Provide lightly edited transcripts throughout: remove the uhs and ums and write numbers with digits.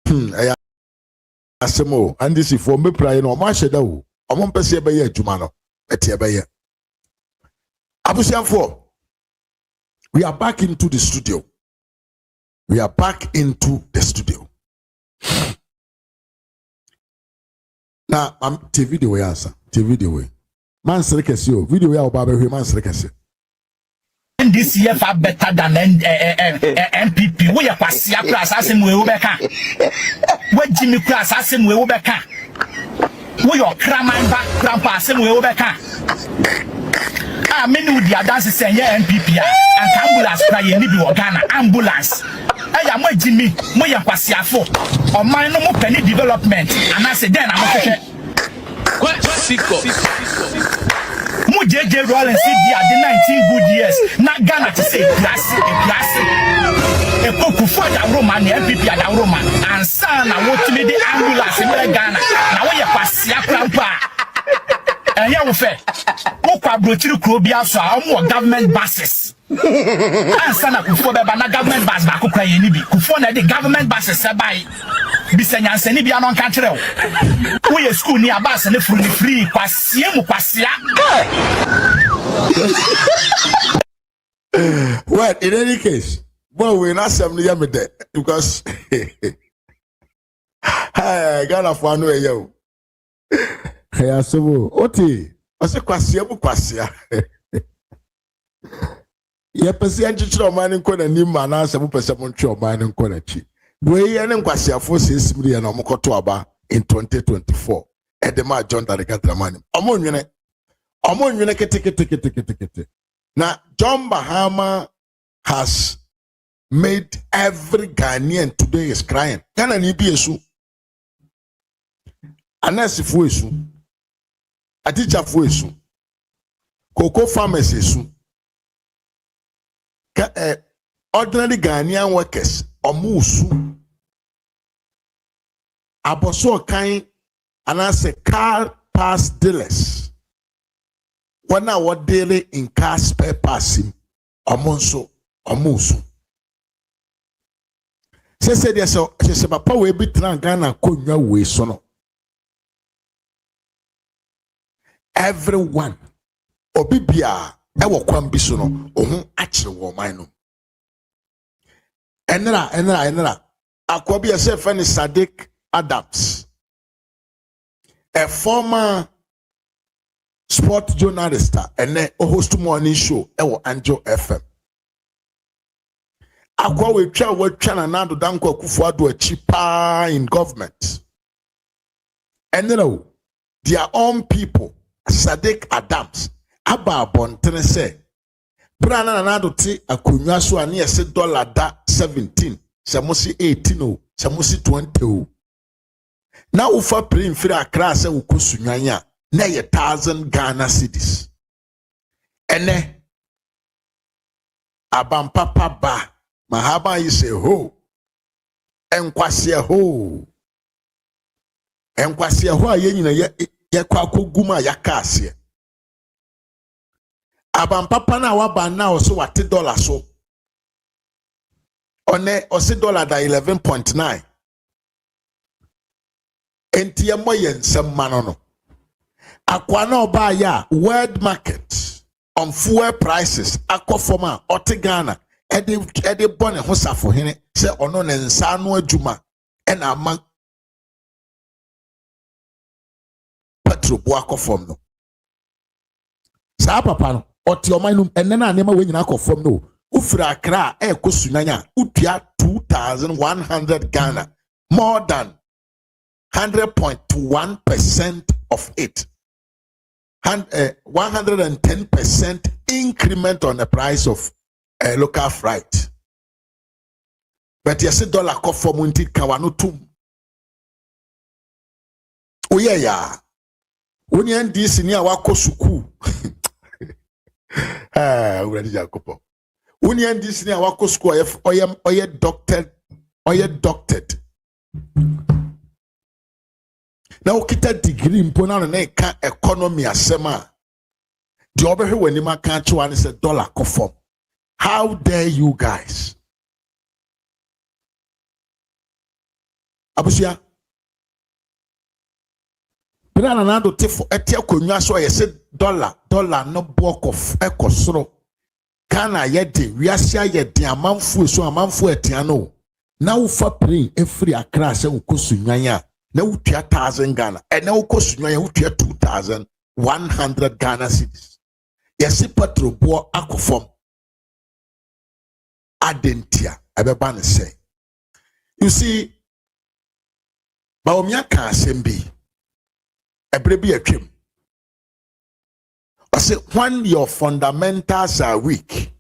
I asemo and this is for me prayer no ma sheda wo omo pese e be ye adwuma no ete e be ye abusianfo. We are back into the studio. We are back into the studio. Now, I'm TV the way answer. TV the way. Man selekesi o. Video ya oba be man selekesi. And this year far better than MPP. We are kwasia class asem we ubeka. We Jimmy class asem we ubeka. We your craman back grandpa asem we ubeka. Ah, many with the dance say MPP and ambulance cry ni bi Ghana ambulance. I am Jimmy, we are kwasiafo. O man no mo penny development and I say then I'm okay. Mu JJ Rollins the 19 good years. Na Ghana to say classic. E koku for da Roma na MPP da Roma and san na what me the ambulance in Ghana. Na we kwasia krampa. And here we say, Oka Brochiru Krobia so our government buses. And sana kufo be na government bus ba kokra yeni bi. Kufo na the government buses by bisanya seni bi anon kan kire wo. We school ni abas na free kwasia mu kwasia. Well, in any case, well, we're not 70 years there because Ghana for no yo. Hey, so oti ose kwasia bu kwasia. Ye pese anchichiro oman nko na nim na ase bu pese mo ntwe oman nko na chi. We ye ne kwasia fo se simri ye na omokoto aba in 2024. Edema John Darikatramani. Omo nwene kete. Now John Mahama has made every Ghanaian today is crying. Ghana ni bi esu. Anasi fu esu. Atija fu esu. Cocoa farmers esu. Ordinary Ghanaian workers omusu. Aboso kan anase car pass dealers. Wana what daily in car spare passing omonso omusu. Se dia se papa we bi tran Ghana konwa we so no. Everyone obibia ewo kwam bi so no ohun akire wo man no enra akwabi ese fani Sadiq Adams, a former sport journalist and a host morning show ewo Angel FM. Akwa we twa na nado danko Akufo-Addo cheaper in government. And their own people Sadiq Adams aba bontene say brana na nado ti akonwa so ani ese $17 se mo si 18 o se mo si 20 o na ufa prim fira akra se ukosunwan na ye 1,000 Ghana cedis ene abampapa ba Mahama yi say ho enkwase ho aye nyina ye kwa koguma yakase abampapa na waba na oso wate dollar so one osi dollar da 11.9 enti ye moye nsem mano no akwa na oba ya world market on fuel prices akofoma otigana ede bone ho safo hene se ono ne nsa no adwuma ena ama petro bo akofom no sa papa no oti omanum enena anema we nyina akofom no ufira akra ekosunanya utua 2,100 Ghana, more than 100.1% of it. 110% increment on the price of local freight. But yes, dollar for munti kawano tum. Oh yeah. Unyen this ni awako suku. Uradi Jacopo. Unyen this ni awako suku oye doctored. Na ukita degree mpona na ka economy asema. The obehe when ma kan chwa ni se dollar kofom. How dare you guys? abusia bina na nando tefo etia konwa so ye se dollar no block of ekosoro Ghana yede wiase ayede amanfo so amanfo etia no na wo fa plane every Accra se wo kosunwan a na wo tua 1000 Ghana na wo kosunwan a wo tua 2100 Ghana cedis yesi petrol bo akofom adentia ebeba ne say you see baomia ka asembi ebrebi atwem I say when your fundamentals are weak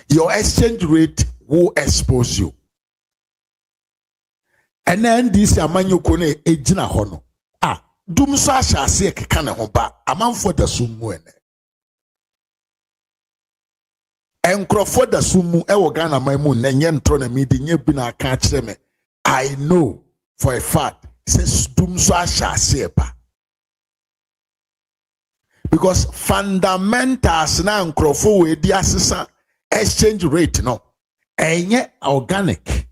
your exchange rate will expose you and then this amanyoko na ejina ho no dum so ahyase ekeka ne ho ba amanfo da sumu ene enkrofo da sumu e wo Ghana mamu na nye ntro na midi nye bi na aka kire me I know for a fact says dum so ahyase ba because fundamentals na nkrofo we di asesa exchange rate no enye organic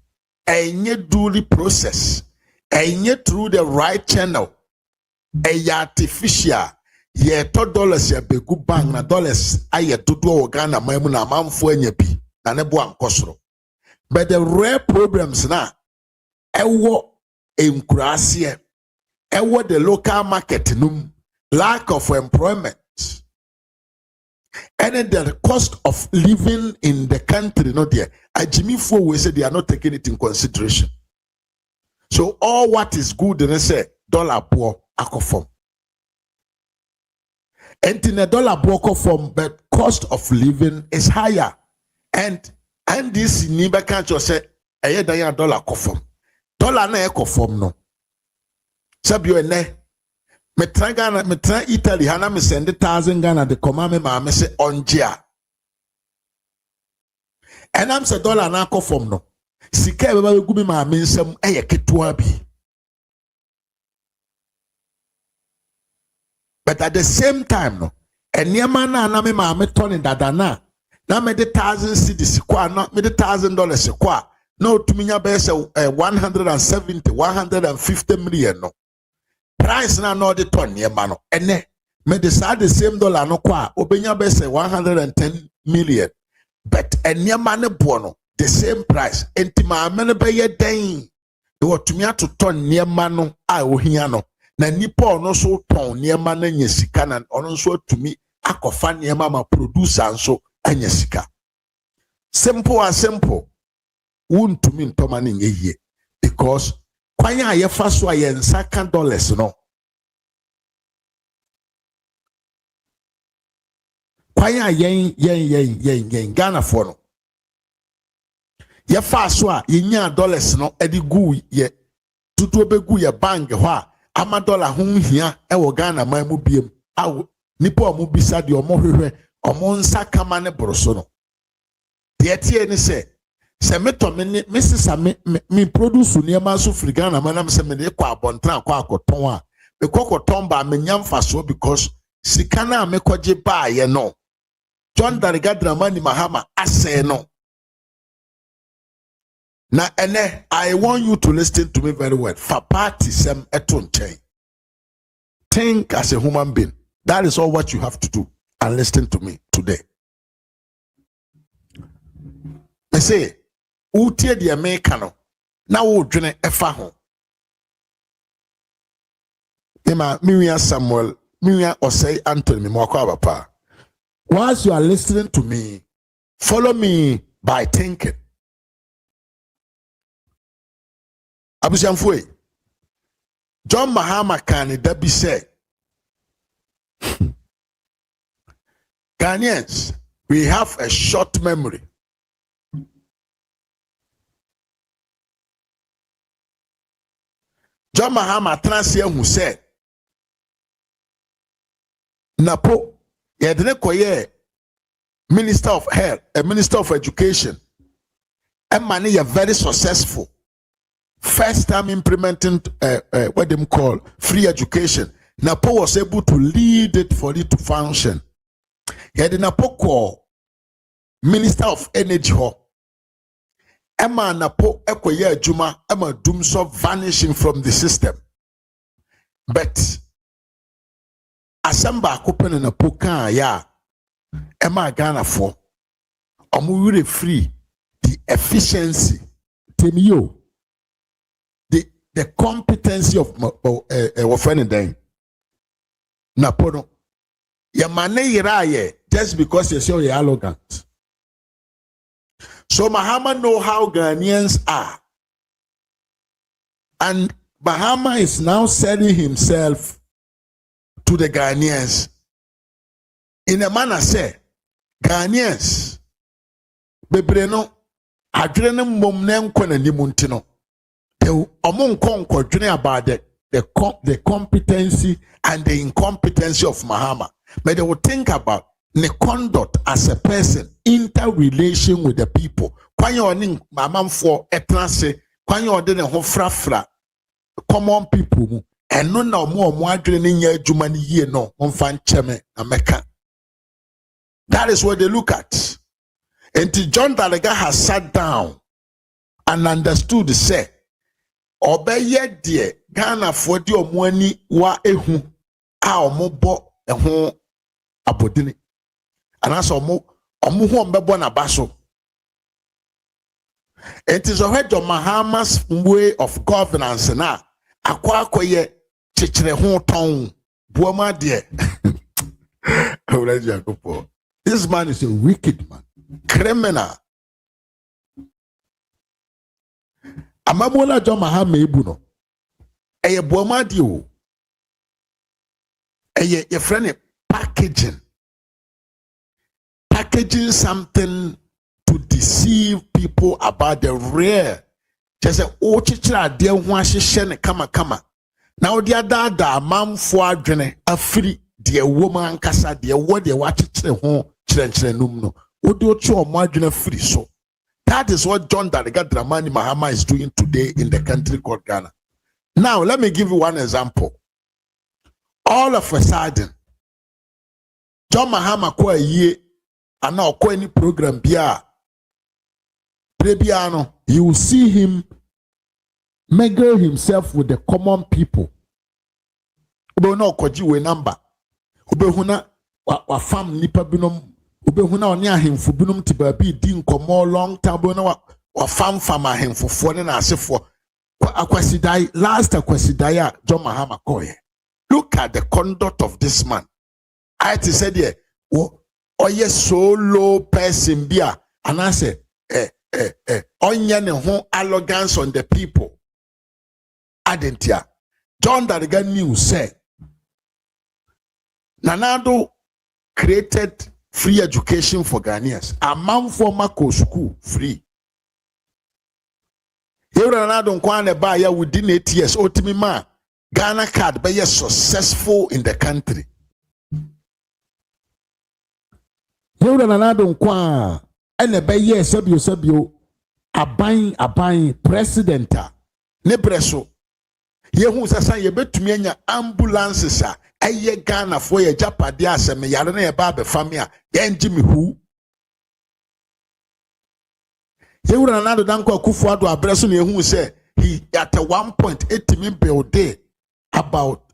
enye duly process enye through the right channel artificial ye to dollars ya begu bank na dollars aye dodo wo Ghana mamu na manfo anya bi na ne bo ankosoro but the rare problems na ewo enkurase ewo the local market num lack of employment and then the cost of living in the country no there ajimi for we say they are not taking it in consideration so all what is good and say dollar poor akofom and in a dollar poor form but cost of living is higher and this niba can't just say aye dan dollar kofom dollar na ekofom no sabio ene metra Ghana metra Italy hana me send 1,000 Ghana de command me ma me say onjia and I'm say dollar na kofom no sika e baba gu me ma me nsam eye ketua bi but at the same time no eniema na me ma me toni dada na me de 1,000 cedis kwa na me de $1,000 kwa no tuminya be say 170 150 million no price na no de ton niema no ene me decide the same dollar no kwa obenya be say 110 million but eniema ne bo no the same price enti ma me ne be ye den de wotumi atoton niema no a ohia no na nipa no so ton niema na nya sika na ono so atumi akofa niema ma producer nso anya sika simple as simple wuntumi ntoma ne nyehie because kwanya ye fa so aye nsaka dollars no kwanya yen Ghana for no ye fa so a yenya dollars no edi gu ye tutu obegu ye bank ho a ama dollar ho hia e wo Ghana man mu biem awo nipa o mu bisa de o mo hwehwe o mo nsaka ma ne boroso no de tie ni se meto me sisa me produce niema so free Ghana manam se me de kwa abontan kwa akoton a me kokoton ba me nyamfa so because sika na me koje ba ye no John Darigadra mani Mahama ase no na ene I want you to listen to me very well for party sem eton chen think as a human being that is all what you have to do and listen to me today I say utie de America no na wo dwene efa ho ema miwia Samuel miwia Osei Anthony mwakwa papa once you are listening to me follow me by thinking abusiamfo John Mahama kan da bi say Ghanaians we have a short memory. John Mahama transia who said Napo yedene koye Minister of Health, a Minister of Education, and money are very successful. First time implementing what them call free education. Napo was able to lead it for it to function. He had Napo call Minister of Energy ho. Emma napo ekoye adwuma Emma dum so vanishing from the system. But asamba akopene na poka ya Emma Ghana for omu free the efficiency temio the competency of wofene den na pono ya mane yiraye just because you say you're arrogant. So Mahama know how Ghanaians are, and Mahama is now selling himself to the Ghanaians in a manner say Ghanaians bebreno adwene mom na nkɔ n'anim ntino ɔmo nkɔ dwene about the competency and the incompetency of Mahama, but they will think about the conduct as a person, interrelation with the people. Kwan yɛ ɔne mamamfoɔ ɛtena se, kwan yɛ ɔde ne ho frafra common people mu ɛno na ɔmo adwene ne nyɛ adwuma ne yie no ɔmfa nkyɛme na mɛka. That is what they look at. Until John Daliga has sat down and understood say obeye die Ghana for di omo ani wa ehu a omo bo eho abodini anaso omo ho mbebo na baso. It is already Mahama's way of governance na akwakoye chichire ho ton buoma die. This man is a wicked man, criminal. Amamola John Mahama ebuno. Eye buoma di o. Eye your friend packaging something to deceive people about the rare. Just say o chichira de ho ahyehyɛ ne kama. Now the dada manfo adwene afiri de woman kasa de wo de wa chichire ho chire num no. O de ochi o adwene afiri so. That is what John Daliga Dramani Mahama is doing today in the country called Ghana. Now, let me give you one example. All of a sudden, John Mahama kwa ye and now kwa any program bia prebiano, you will see him mingle himself with the common people. Ube no koji we number. Ube huna wa fam nipa binom. Ube huna oni ahemfo binom ti baabi di nkomo long time na wa fam ahemfo fo ne na asefo akwasidai last akwasidai a John Mahama koye. Look at the conduct of this man. I said here oye so low person bia and I say onye ne ho arrogance on the people. Adentia John Daliga knew say Nanado created free education for Ghanaians. A man for Mako school free. Here Nanado nkwane ba ya within 8 years. Otimima Ghana card be successful in the country. Here Nanado nkwa ene be ye sabio aban presidenta ne breso. Yehu sasa ye betumi anya ambulances a eye Ghana for ye japade asem yare na ye ba be famia ye njimi hu. Yehu Nanado danko Akufo-Addo abreso na yehu say he at 1.8 million build about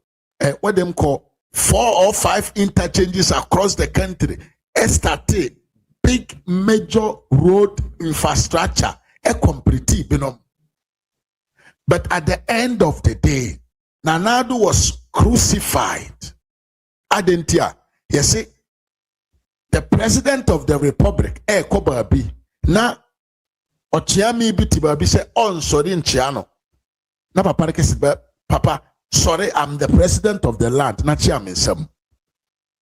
what them call 4 or 5 interchanges across the country. Estate big major road infrastructure e complete binom. But at the end of the day, Nanado was crucified. Adentia, you see, the president of the republic, Kobabi, na Ochiami Bitibabi say, on sorry in Chiano. Na Papa, sorry, I'm the president of the land, na Chiamin Sam.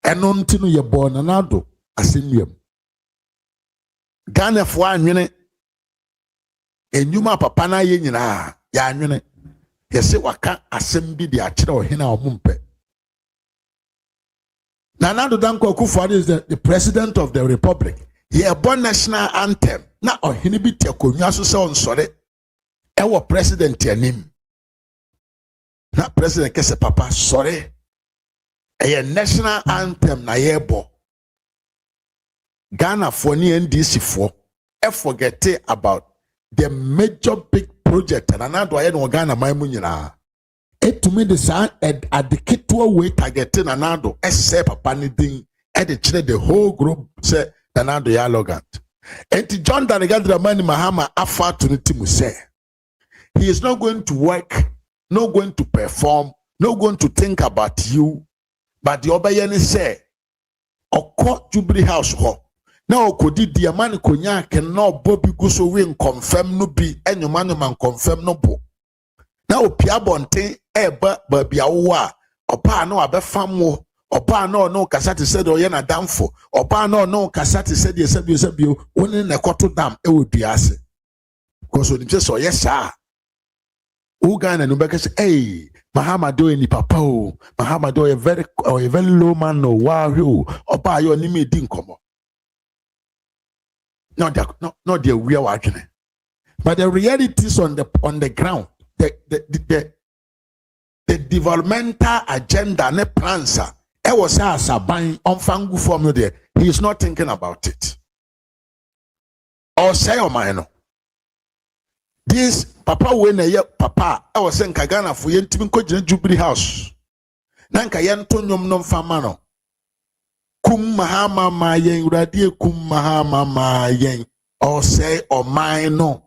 Enontinu ye born Nanado, asimium. Ghana for 1 minute. Enyuma papa na ye nyina ya anwene yese waka asem bi de akire ohina omumpe. Nanado Danko Akufo-Addo is the president of the republic. He born national anthem na ohini bi te konwa so se onsore ewo president anim. Na president kese papa sorry a national anthem na yebo. Ghana for ni NDC for forget about the major big project and another I no Ghana my munyina. It to me the son at the ketua way targeting another esse papa ni ding at the whole group say another yalogant. And John Danigadra Mani Mahama afa to the timu say he is not going to work, not going to perform, not going to think about you, but the obayeni say Oko Jubilee House ho. Now okodi diamani konya cannot Bobby Guso win confirm no be any man confirm no bo. Now Pia Bonte eba baby awa opa no abefamo opa no kasati said oyena damfo opa no kasati said yesabio woni na koto dam e woduase. Because when you say yes sir. Uganda no beka say hey Mahama do any papa o Mahama do a very low man no wow opa yo ni me din komo. Not the real argument. But the realities on the ground, the developmental agenda ne plans was asaban on fangu form there. He is not thinking about it. Or say or minor. This papa when a papa I was saying Kagana for yentim ko Jubilee House. Nanka yento nyom nom famano. Kum Mahama mayen radie kum Mahama mayen or say or minor.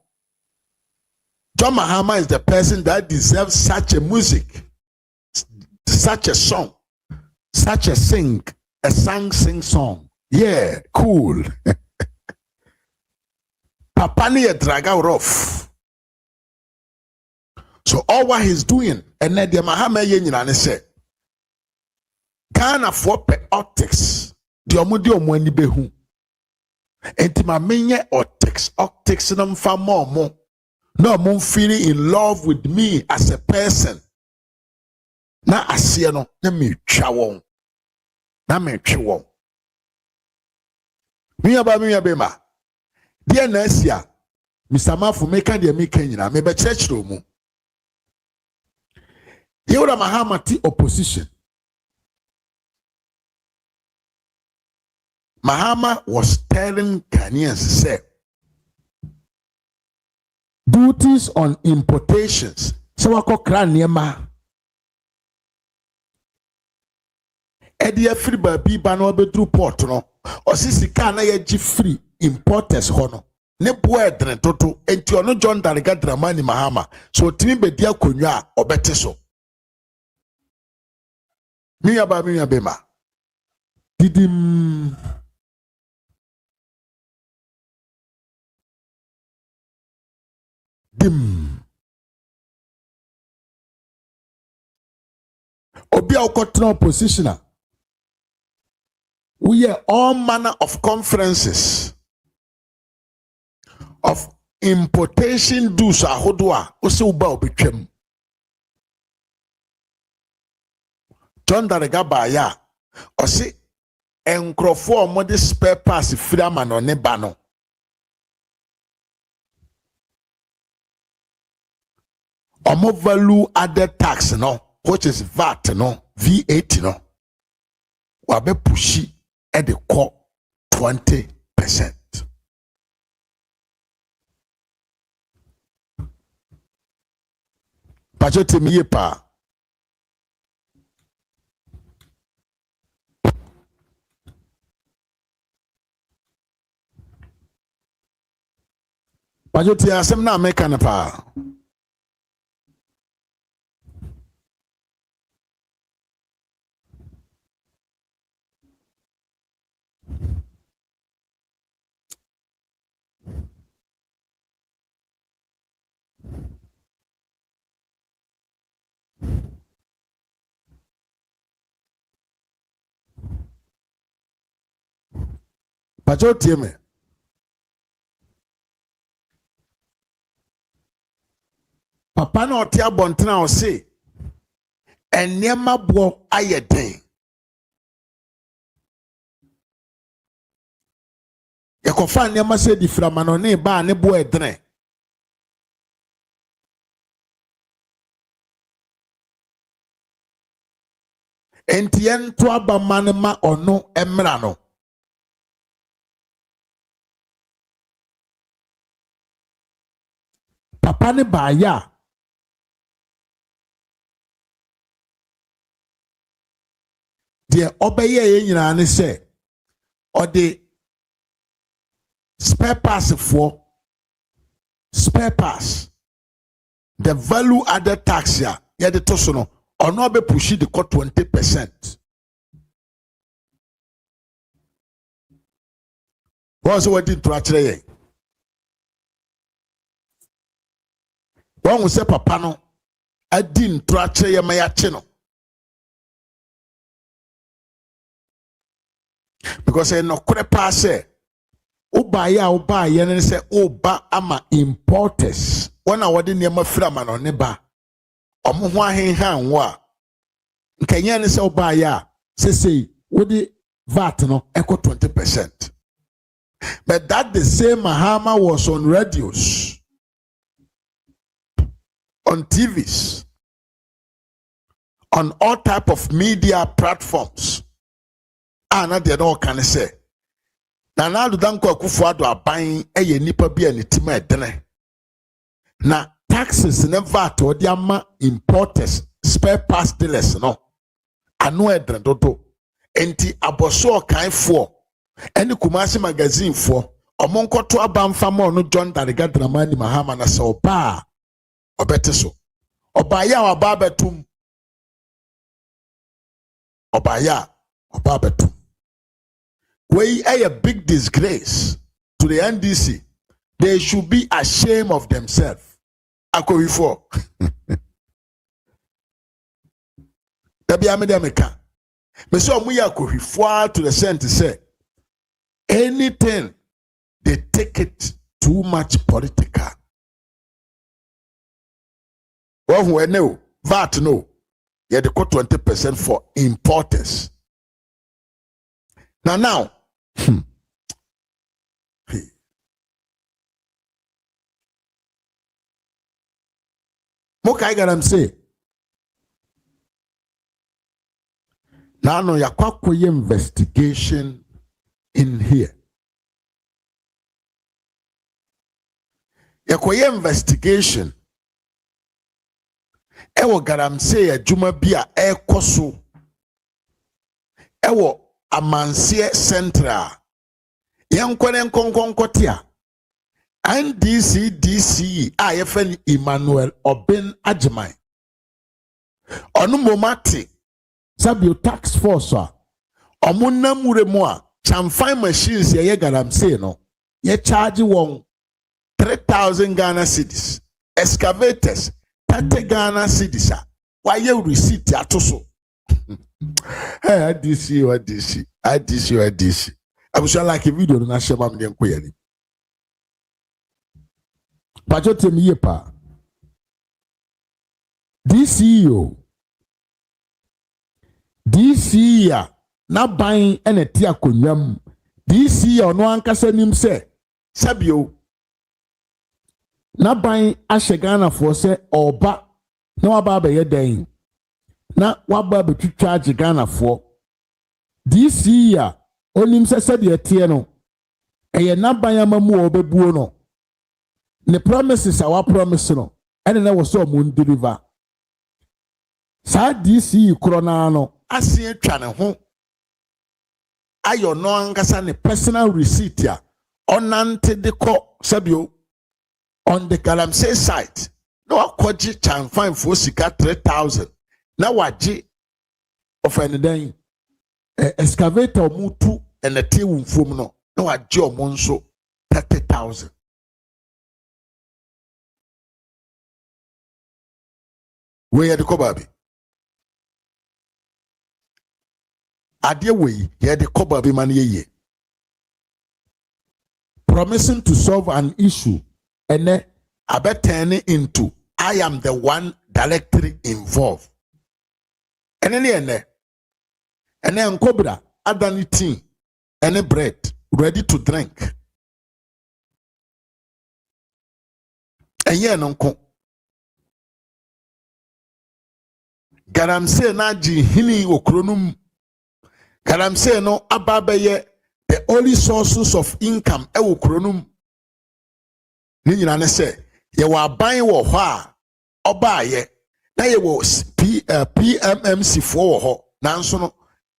John Mahama is the person that deserves such a music, such a song, such a sing song. Yeah, cool. Papa ni a draga rough. So all what he's doing, and then the Mahama yen say, Ghana for optics, the omudi omwani behu. Enti ma menye optics nam fa mo. No, I'm feeling in love with me as a person. Na asie no, na me twa won. Na me twe won. Mi aba ma. Dear na asia, Mr. Mafu meka de meka nyina, me be churchro mu. Yewra Mahama ti opposition. Mahama was telling Ghanaians, say, duties on importations. So wako kraniema. Edia free baby bano bedru port no. Osisi ka na ye free importers hono. Ne boy dren toto enti ono John Danigadra Mani Mahama. So timi bedia konwa obete so. Miya bema. Didim. Dim. Obia okotno positioner. We hear all manner of conferences of importation dues ahodwa ose uba obetwam. John Darigaba ya ose enkrofo omode spare parts frama no ne ba no. Omo value added tax no, which is VAT no, VAT no. Wabe pushi at the core 20%. Pachote miye pa. Pachote asem na meka na pa. Pachote me. Papa na ote abontina o se enema bo ayeden. Yakofa enema se di framano ne ba ne bo edren. Entien to abamane ma ono emra no. papa ne baaya de obeye ye nyina ne se ode spare pass the value added tax ya de to so no ono be push the 20%. What's what did to actually one will say papa no I didn't to actually my channel because I no could pass Oba and say Oba ama importers. One I wouldn't near my framan on neba. Omuwa hen wa. Kenya say Oba say would the VAT no echo 20%. But that the same Mahama was on radios, on TVs, on all type of media platforms. And they don't can say. Na na do danko Akufo-Addo aban eye nipa bi anitima edene na taxes ne VAT odi ama importers spare parts dealers no ano edren dodo enti aboso kanfo eni Kumasi magazine fo omonkoto abamfa ma no John Dariga Dramani Mahama na se oba obete so obaya oba betum obaya oba betum. We are a big disgrace to the NDC. They should be ashamed of themselves. Ako before. Tabi amede ameka. Me so mu ya ko hwifo to the sense to say anything they take it too much political. Well, we know VAT no. You had 20% for importers. Now. Mokai garam say now no yakwakoye investigation in here. Yakoye investigation ewo garam say adwuma bia ekoso ewo Amansie Central yankwane nkonkonkotia NDC AFN Emmanuel Obin Ajimai onumomati sabio tax force omunamure mo a chamfine machines ye garam say no ye charge won 3,000 Ghana cedis excavators 30 Ghana cedis why you receipt atoso. Hey, IDC. I was like a video na shema mde nkoyani. Pacho temi yepa. DC ya na ban ene ti akonyam. DC ya ono ankasa nim se sabio na ban ahye Ghana for se oba na waba be yeden. Na waba betu charge Ghana for DC ya onim se de tie no eye na banyama mu obebuo no ne promises our promise no ene na wo so mo deliver sa DC korona no ase atwa ne ho ayo no angasa ne personal receipt ya onante de ko sabio on the Galamsey site no akwaji chanfine for sika 3,000 na waji of anything excavator mutu and a team from no waji omonso 30,000. Where the kobabi adie we here the kobabi man ye promising to solve an issue and then turning into I am the one directly involved. And then cobra adani tea and bread ready to drink. And yeah, nonko Galamsey na ji hini okronum. Galamsey no ababeye the only sources of income e okronum. Ni nyina ne se ye wa ban wo ho a oba ye na ye wo PMMC fo wo ho nanso no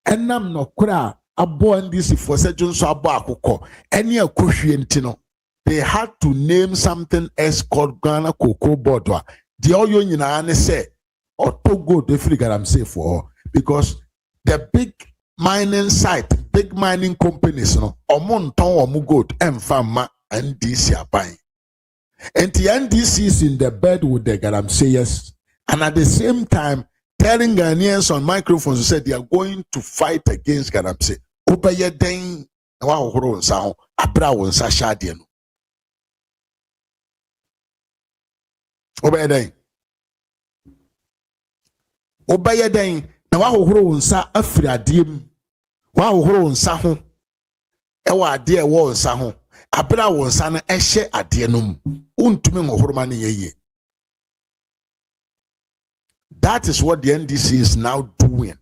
enam no kura abo NDC fo se junso abo akokọ ene akohwie ntino they had to name something else called Ghana Cocoa Board. The oil nyina ne say Otogo de free Galamsey for because the big mining site, big mining companies, no, omon ton omu gold emfama NDC abai. And the NDC is in the bed with the Galamseyers, and at the same time telling Ghanaians on microphones who said they are going to fight against Galamsey. Obeye den wa horo nsa ho abra won sa shade no. Obeye den na wa hohoro nsa afiri adiem wa hohoro nsa ho e wa ade e wo nsa ho abra wo nsa na ehye ade no mu untumi hohoro ma ne yeye. That is what the NDC is now doing.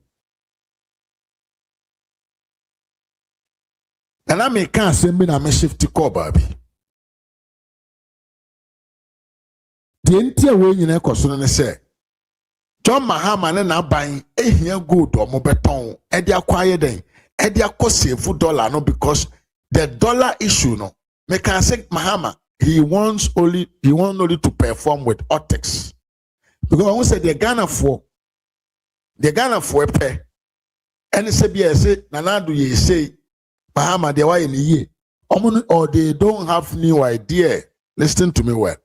And I may can't say me na me shift to call baby. The entire way you know question say John Mahama na buying ehia gold omo beton e dey acquire den e dey save dollar no because the dollar issue no me can say Mahama he wants only to perform with optics because when we say the Ghana for pay and say be say nanadu ye say Mahama they why in ye or they don't have new idea. Listen to me well.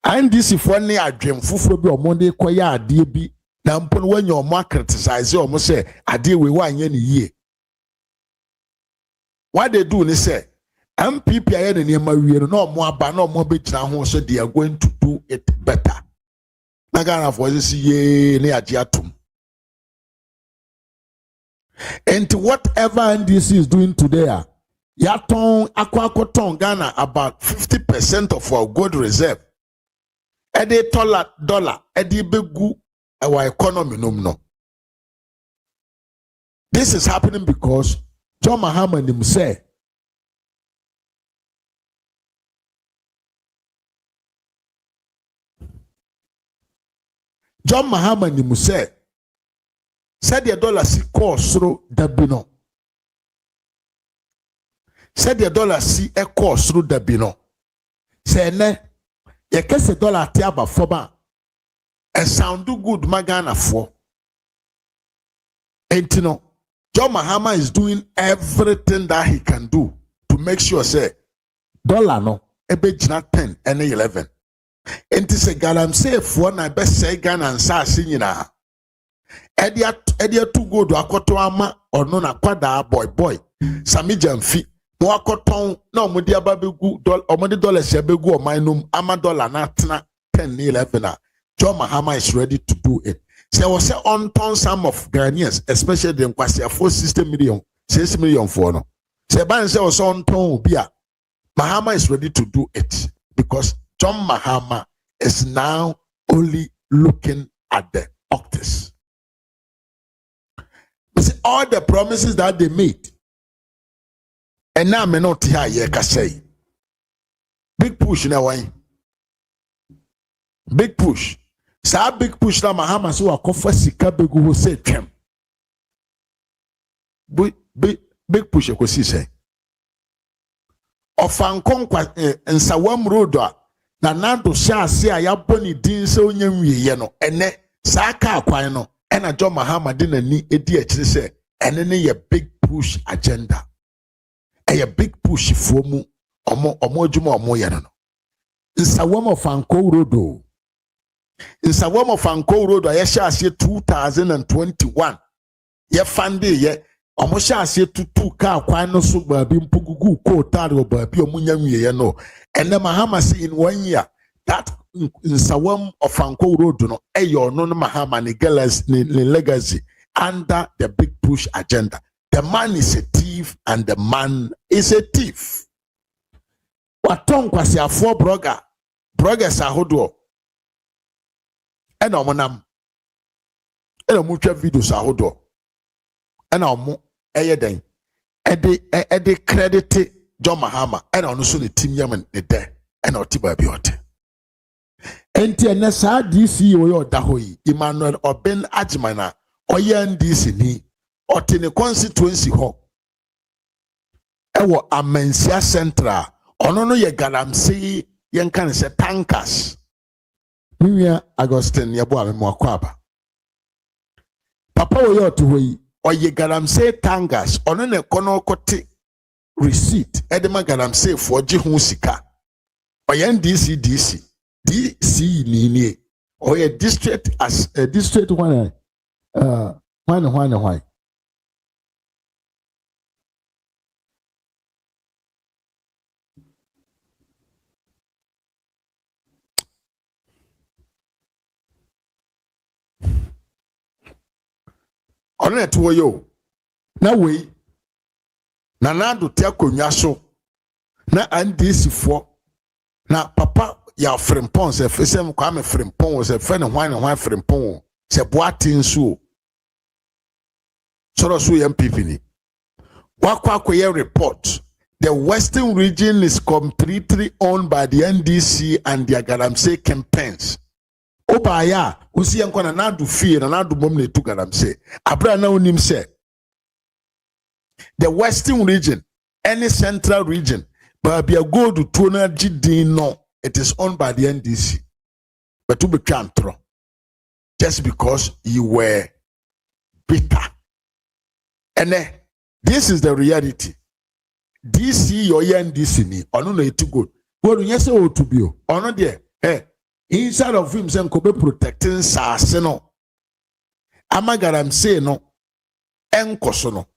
And this if one day I dream fufro bi omonde koya ade bi na mpon when your mark criticize or say ade we wan ye ne ye. What they do they say MPP aye ne niam awie no mo aba no mo be gina ho so they are going to do it better. Na Ghana for say ye ne age atum. And whatever this is doing today, yaton akwakoton Ghana about 50% of our gold reserve. Ede dollar, ede begu our economy no. This is happening because John Mahama himself said the dollar si course through dabino. Said the dollar si a course through dabino. Say ne ye kese dollar tiaba foba e sound good magana for. And no, John Mahama is doing everything that he can do to make sure say dollar no ebe jina 10 and 11. And say Galamsey for na best say Ghana and sa sinyina. Edia too go to akoto ama or no na kwada boy sami jamfi mo akoton na omodi ababegu omodi dollars ebegu o minum ama dollar na tena 10 11. John Mahama is ready to do it. Say was say on ton some of Ghanaians especially the nkwasi for 60 million 6 million for no say ban say was on ton obi a Mahama is ready to do it because John Mahama is now only looking at the optics. See, all the promises that they made, and now me not here ye can say. Big push now, why? Big push. Sa big push na Mahama so akofa sika begu ho say twem. Big push e ko si say. Ofankon kwa nsawam road a na nado sha ase a yaboni din se onya nwiye no ene sa aka akwan no ena John Mahama de nani edi akire se ene ne ye big push agenda. A big push for mu omo adwuma omo ye no. Nsawam Ofanko road. Nsawam Ofanko road a ye sha ase 2021. Ye fande ye omo sha ase tutu ka akwan no so baabi mpugugu ko tare baabi omunya nwiye no. Ene Mahama say in 1 year that Nsawam Ofanko road no eyo no Mahama ne legacy under the big push agenda. The man is a thief and the man is a thief. Waton kwasi afo bloggers ahodo ena omonam ena mutwa videos ahodo ena omo eye den ede credit John Mahama ena ono so ne team yaman ne de ena otiba bi ote enti ene saa DC wo yo da ho yi Emmanuel Oben Ajimana oye NDC ni otene constituency ho ewo Amensia Central ono no ye galamsey yen kan se tankers Miwia Augustine yebo amemo akwaba papa wo yo to ho yi oye galamsey tankers ono ne kono kote receipt edema galamsey fo gi ho sika oye DC ni oye district as a district one why ono eto yo na we na nado te akonwa so na NDC fo na papa ya frimpon se fesem kwa me frimpon se fe ne hwan frimpon se boatin so so MPP ni wakwa koye report the western region is completely owned by the NDC and their galamsey campaigns obaya usi yanko na nadu fie na nadu mom na tu galamsey abra na onim se the western region any central region but be a go to tona gidin no it is owned by the NDC but to be cantro just because you were bitter and this is the reality DC your NDC ni ono no eti good well yes o to be ono there inside of him say ko be protecting sase no amagaram say no enkoso no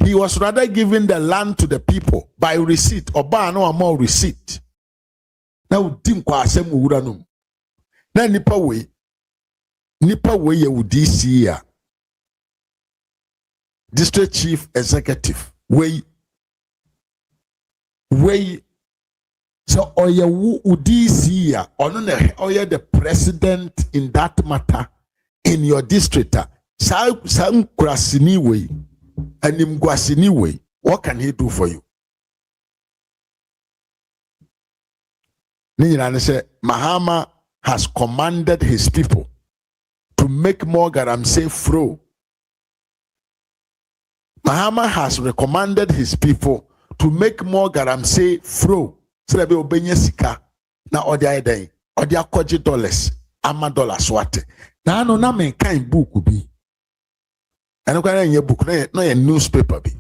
he was rather giving the land to the people by receipt oba no amount receipt now dim kwa asem wura no na nipa we ye wo DC ya district chief executive we so oye wo DC ya ono na oye the president in that matter in your district sa krasini we anim gwasini we what can he do for you Nina say Mahama has commanded his people to make more galamsey flow. Mahama has recommended his people to make more galamsey flow. So that be obenye sika na odi aidai odi akoji dollars ama dollars wate. Na ano na men kind book bi. Ano kwa nye book no ye newspaper bi.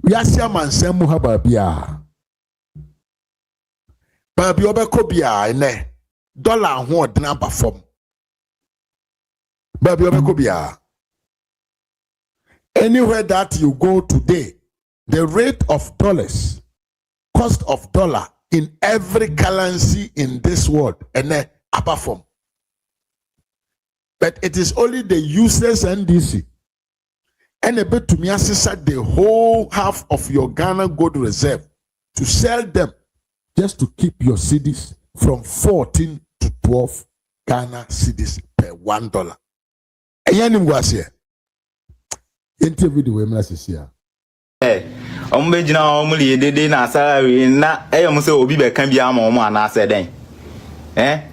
Yasi amansemu haba biya. Baby obeko bia ene dollar ho odna ba fom baby obeko bia anywhere that you go today the rate of dollars cost of dollar in every currency in this world ene aba fom but it is only the useless NDC and a bit to me assess the whole half of your Ghana gold reserve to sell them just to keep your cedis from 14 to 12 Ghana cedis per $1. Ayanim was here. Interview the women as here. Ombejina omuli dede na salary na eyom se obi be kan bia ma omo ana se den.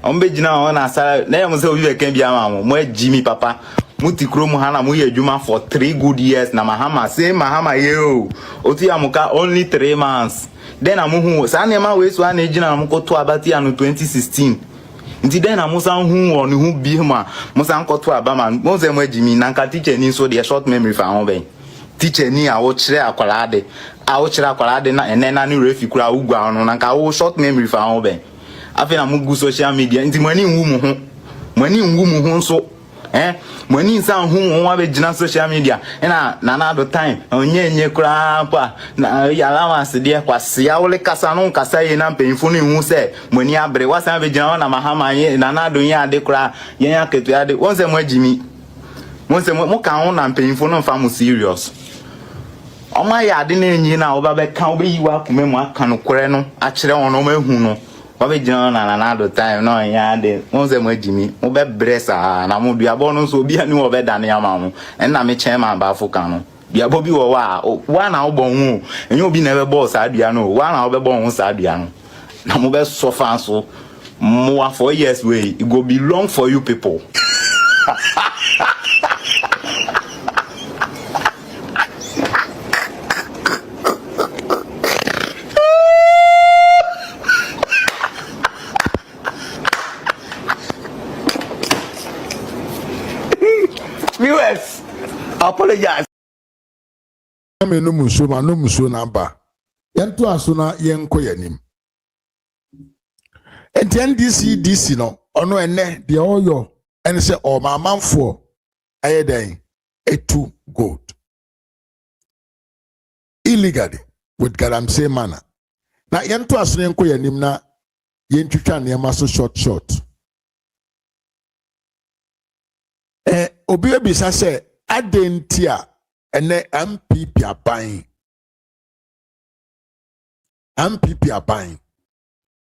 Ombejina on na salary na eyom se obi be kan bia ma mo agimi papa. Muti krom hana mu ye adwuma for 3 good years na Mahama say Mahama yo. Oti amuka only 3 months. Then amuhu sa na ma we so na ejina amukoto abati anu 2016 nti then amusa hu onu hu bi ma musa nkoto abama mo se mo agimi na nka teacher ni so the short memory fa ho ben teacher ni a wo kire akwalade na ene na ni refi kura ugwa no na nka wo short memory fa ho ben afi na mugu social media nti mo ani nwu mu ho nso money san hu won be gina social media na do time onye kura pa na ya allowance de kwase ya wole kasa no kasa ye na mpemfo no hu se money abre wasan be gina na Mahama ye na do ye ade kura ye ya ketu ade won se mo agimi won se mo kan ho na mpemfo no fa mo serious o ma ya ade na enyi na wo ba be kan wo be yiwa kuma mu aka no kore no a kire won no ma hu no Wabe jina na do time no ya de wonse mo agimi mo be bresa na mo duabo no so bia ni wo be dane ama mo na me chairman ba Africa no duabo bi wo wa na wo bon hu enye obi na be boss adua no wa na wo be bon hu sa adua no na mo be suffer so more 4 years way it go be long for you people. Viewers, apologize. Me no muso na ba. Yento aso na yenko yanim. Enti NDC no ono ene de oyo ene se o mamanfo ayeden etu gold illegally with galamsey manner. Na yento aso yenko yanim na yentwitwa ne ma so short. Obi ebisa se adentia ene MPP aban.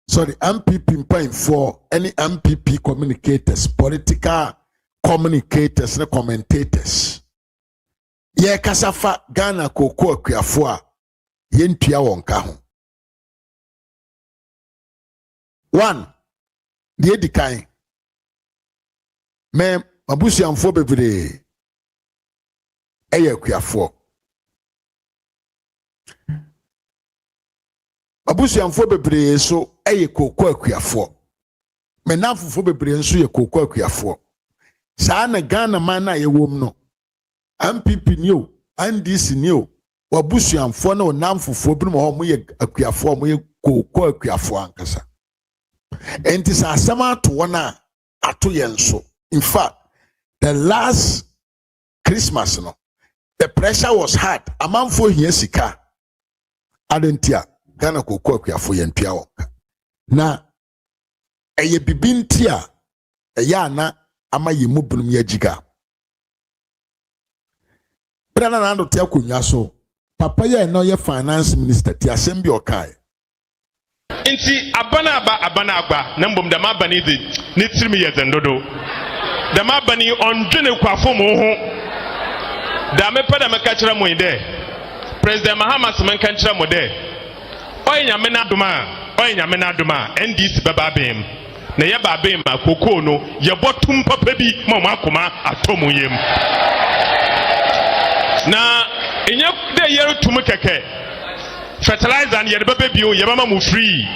Sorry, MPP paying for any MPP communicators, political communicators, and commentators. Ye kasafa Ghana koko akuafo a yentua wonka ho. One, the edikan. Me mabusiamfo bebre eye akuafo. Mabusiamfo bebre so eye koko akuafo. Menamfo bebre nso ye koko akuafo. Saa na Ghana man na ye wom no. MPP ni o, NDC ni o. Wabusiamfo na onamfo bi mo ho ye akuafo mo ye koko akuafo ankasa. Enti sa asema to wona ato ye nso. In fact, the last Christmas no, the pressure was hard. Amanfo hia sika. Adentia Ghana koko akuafo yentua wonka. Na eye bibintia eya na ama yemu bunum ya jiga. Brana na ndo tia konwa so. Papa ya no ye finance minister ti asem bi okai. Inti abana agba na mbom da mabani de ne tirimi ye zendodo. Da mabani ondwene kwafo mo ho. Da mepa da meka kira mo ide. President Mahama se menka kira mo de. Oya nyame na duma NDC baba bem. Na ye ba bem akoko no ye botum papa bi ma mo akoma atomo yem. Na enye de yero tumu keke. Fertilizer and ye baba bio ye mama mu free.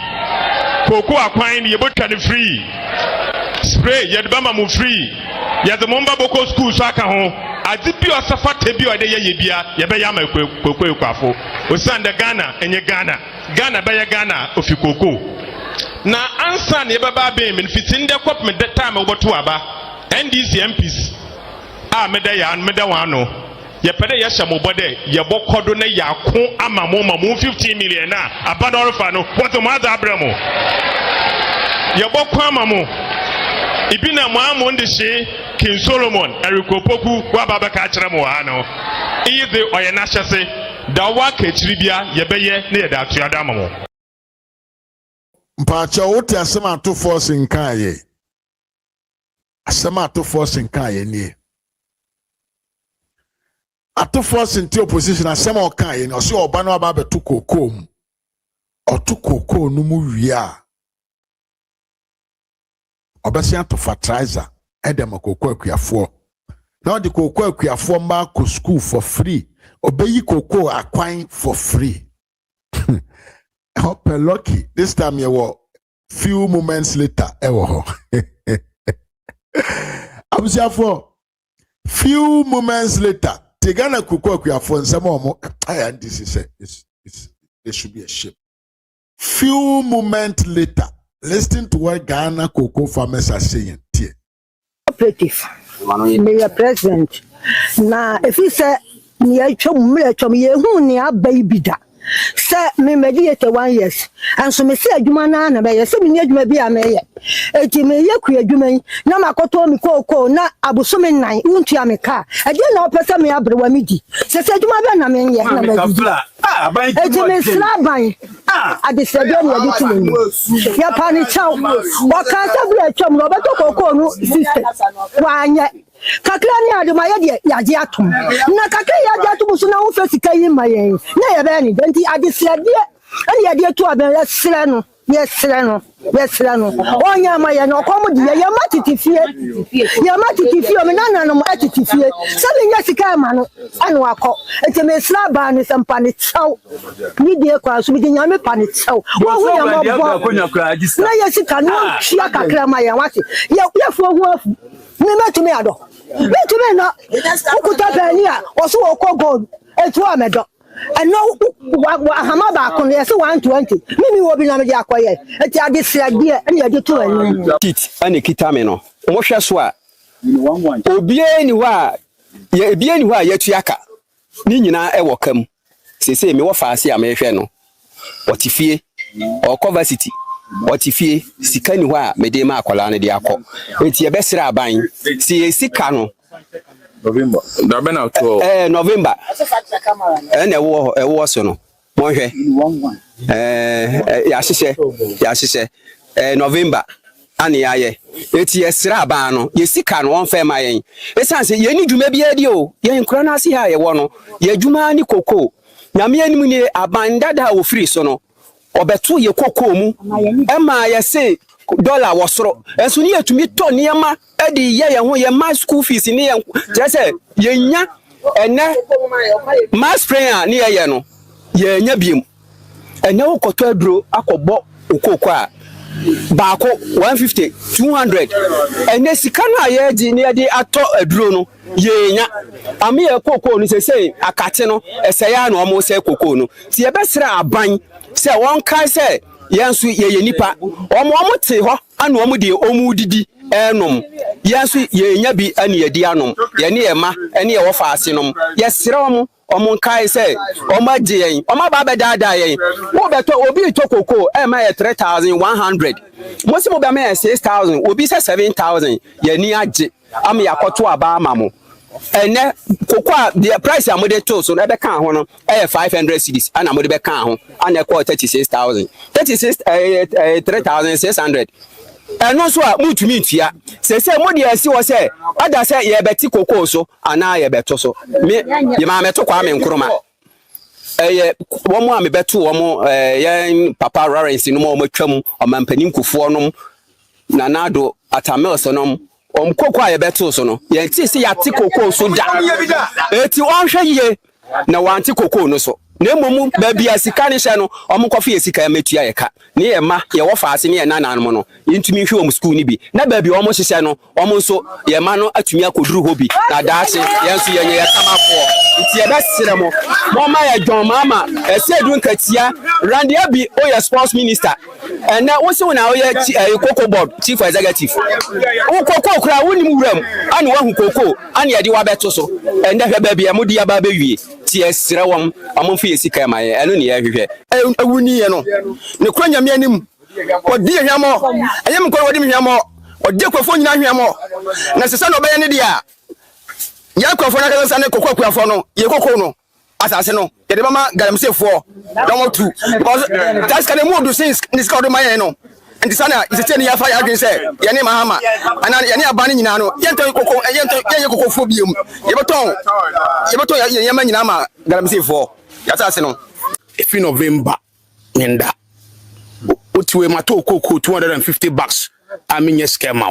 Koko akwan ye botwa ne free. Spray ye baba mu free. Ye the momba boko school so aka ho. Adi bi osafate bi ode ye bia ye be ya ma koko ekwafo. Osanda Ghana enye Ghana be ye Ghana ofi koko. Na ansa ne baba be me fitinde kop me the time oboto aba. NDC MPs. Meda ya meda wano. Ye pede ye hye mobode ye bokodo na yakon ama mo 15 million na abadoro fa no what mo ada abramo ye bokon ama mo ibina mo amo ndehye King Solomon erikopoku wa baba ka kire mo ha no ize oye na hyese da wa ka kiri bia ye beye na ye da atuada ama mo Mpacha wote asema to force nkaye. Asema to force nkaye ni. Ato force into opposition asema okaye ni osi oba no aba betu kokom. Otu koko no mu wia. Obesi ato fertilizer edem koko akuafo. Now the koko akuafo mba ko school for free. Obeyi koko akwan for free. Hope lucky. This time you were few moments later. Few moments later. Tegana koko akuafo nsema omo and this is there should be a ship. Few moments later, listen to what Ghana cocoa farmers are saying. Operative, Mayor President. Now, if you say near chum ye who near baby da. Sir, me mediate 1 year. And so me say adwuma na be say me ni adwuma bi ameye. Eti me ye ku adwuma na makoto mi koko na abusome nan untu ameka. E de na opese me abrewa mi di. Se adwuma be na me ye na me di. Eti me slaban. Adesede na di tu. Ya pani chaw. O kan se bru atwam no beto koko no sister. Wanye kakra ni aduma ye de yaje atom na kakra yaje atom so na wo fasika yi mayen na ye be ni enti adesede ani ye de to aben sere no Yes, Rano. Onya Maya no come the Yamati fear. Yamati fear, Manana, attitude fear. Something Yasika Mano, Anwako. It's a slab and some panit so. Media class with the Yami panit so. What we are Yasika, no, Shiaka Kramaya, what? For worth. Never to me, I don't. Let to me not. Who could have here or so called a 2 meadow. And no, Mahama back on the 120. Maybe will be not the acquired. It's a idea and you're two. Kit and Kitamino. Moshaswa. Obianwa, Bianwa Yetiaka. Nina Ewakam. Say me what fancy Americano. What if ye or cover city? What if ye Sikaniwa, Medema Colana diaco? It's your best rabine. See a Sikano. November. November. And a war sono. Monje. Yasise. November. Ani aye. Eti esra ba no. Ye sika no won fe ma yen. Esanse ye ni dwuma bia di o. Ye nkura na ase ha ye wo no. Ye dwuma ni koko. Nyame animu ni abandada ofiri so no. Obeto ye koko mu. Ema ye se dollar wosoro. Enso ni etumi to niema edi ye ho ye ma school fees ni ye jese ye nya ene mass prayer ni ye no ye nya biem ene okoto aduro akobo okoko a baako 150 200 ene sika na ye di ni ye ato aduro no ye nya ame ye koko no sesei akate no esaya na omo se koko no ti ye besra aban se won kai se yansu ye nipa omo te ho anu omo de omu didi enom yansu ye nya bi ane ye di anom ye ne ye ma ene ye wo faase nom ye sere omo kai se omo age yen omo ba be dada yen wo beto obi to koko e ma ye 3100 mo se mo be ma 6000 obi se 7000 ye ni age am yakoto aba amamo ene kokwa the price amode to so na be kan ho no 500 cedis ana amode be kan ho ana ko 36000 3600 eno so a mutumi ntua se mode asi wo se ada se ye beti kokko so ana ye beto so me ye ma meto kwa me nkroma wo mo a me beto wo mo ye papa Lawrence no mo twam o mampanim kufo no na nado atamel so no kokko aye beto so no ye ti se ya ti kokko so da eti won hwe ye na wanti kokko no so na momu ba bia sika ne hye no omkofa ye sika metua ye ka ne ye ma ye wo faase ne ye nanan mo no yintumi hwe om school ni bi na ba bia omo hye no omo so ye ma no atumi akoduru hobi na daase ye nso ye nye ye kamafo nti ye besere mo ma ye John Mahama esedu nkatia rande abi o ye sports minister na wo se wona o ye Cocoa board chief executive wo Cocoa kura woni mu wuram ane wa hu Cocoa ane ye de wa beto so na hwe ba bia mo di aba ba wie ti esere wom amomfi esika ma ye eno ne ye hwehwe awuni ye no ne kura nyame anim odi hwamo ayem ko odi hwamo odi kwafo nyina hwamo na sesa no be ne dia ya kwafo na kansa ne kokwa kwafo no ye kokko no asase no ye de mama galamsefo don want to because that's can move do since this called my no and sana is say ya fa ya dwen say ye ne Mahama ana ye ne abane nyina no ye nto kokko ye kokko fo biom ye beton ye ma nyina ma galamsefo ya asase no if in November nda otiwe mato koko $250 aminye skema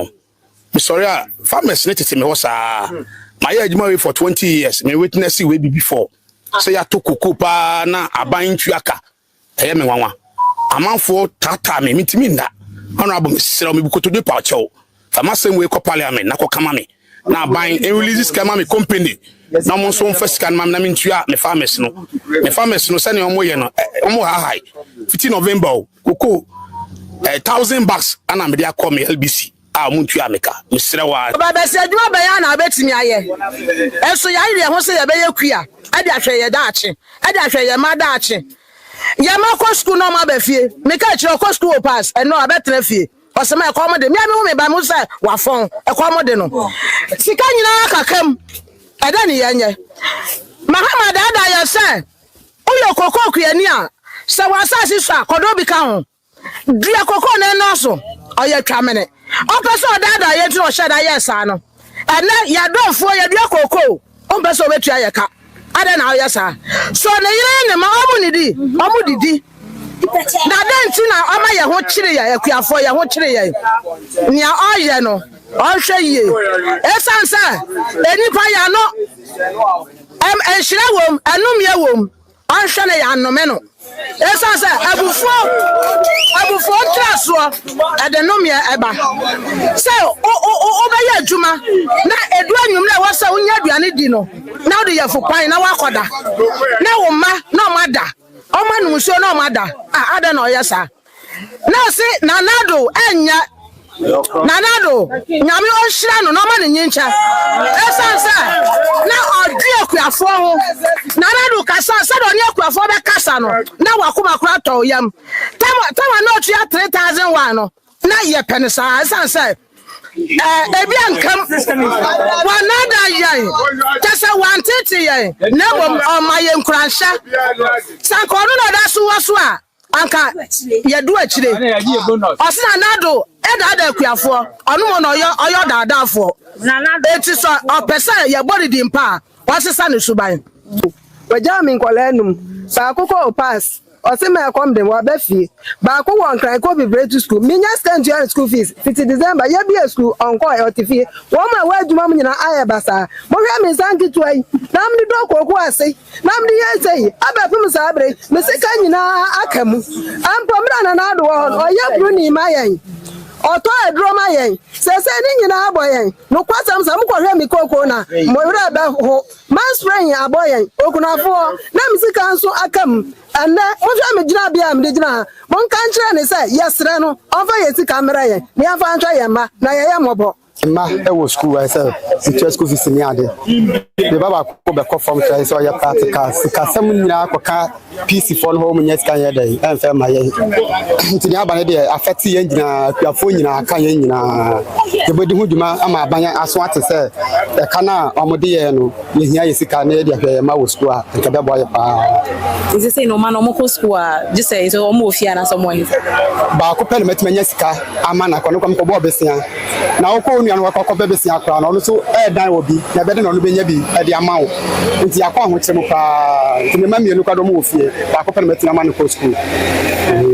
me sorry farmers need to me ho sa my age for 20 years me witness we be before say ya to koko pa na aban tuaka eye me wanwa amanfo tata me mitimi nda honorable Mr. me bukoto de pa chew famasem we ko parliament na ko kama me na aban e release skema me company na mo so first scan mam na me ntua me farmers no se ne omo ye no omo high 15 November koko $1,000 ana me dia call me LBC muntu ameka misre wa baba se adwuma baya na abetimi aye enso ya ire ho se ye be yakua ade ahwe ye daache ade ahwe ye ma daache ye ma ko school no ma ba fie me ka kire ko school pass eno abetra fie o se ma e ko mo de me me ba mo se wa fon e ko mo de no sika nyina kakam ade ne ye nye Mahama da ye se uyo kokoko ye ni a se wa asase so akodo bi ka ho dia kokoko na no so oye twamene opeso dada ye tro sheda yes ano ene ya donfo ye dua kokoko opeso betua ye ka ade na oye sa so ne yire ne ma omu ni di omu didi na den na o ma ye ho kire ya akuafo ye ho kire ya nia o ye no o hwe ye esansa enipa ya no enhira wom anum ye wom o hwe na ya anome no esansa abufo traso adenum ye eba se o ba ye adwuma na edu anwum na wasa unya aduane di no na o de ye fukwan na wakoda na wo ma na o mada o ma nu so na o mada ada na o yesa na se nanado enya nanado nyame o hira no na o ma ne nyincha esansa na odi akuafo ho nanado kasa sa do ne akuafo be kasa no na wakoma kura to yam tama na otua 3001 no na ye penisa esansa ebi ankam wanada yan tese wantete yan na bom omaye nkuranhya sankonu na da so waso a anka yedu akire osina nado eda akuafo onu mo no oyo dadafo eti so opesa ye body di mpa wasesa ne suban wajami nkolenum ba akoko pass osima come dem wa befi ba ko won kran ko be break to school minya stand to school fees 50 December ye be school onko otifi wo ma wa aduma mu nyina aye basa mo hwe me sanki to ai na mdi do ko ase na mdi ye sei abafim sa abre me sika nyina akamu ampo mra na ado ho oye bru ni mayen oto edro mayen sese ni nyina aboyen no kwasam sam ko hwe mi koko na mo wura ba ho man spring aboyen okunafo na msika nso akam ande mo hwe me gina bia me gina mo kan kire ne say yesre no ofa yesi camera yen ni afa antwa yen ma na ye mobo ma e wo school I say teacher school fees ni ade the baba ko be ko form try so ya practical sika sam nyina akoka PC phone home nya sika ye dey en fe ma ye ntini abane dey affect ye nyina kuafo nyina aka ye nyina ye bodi hu djuma ama abanya aso ate say e kana omode ye no ye hia ye sika na ye dey ahwe ma wo school a nka be boy pa is it say no man omo ko school a just say so omo ofia na someone ba ko pele metmanya sika ama na kono ko bo besia na wo anu akọ bebesia akra no so dan obi na bede no benya bi e de amawo nti akọ ho kyerem pa nti me mamienu kwado mo ofie ba akọ na metina ma no school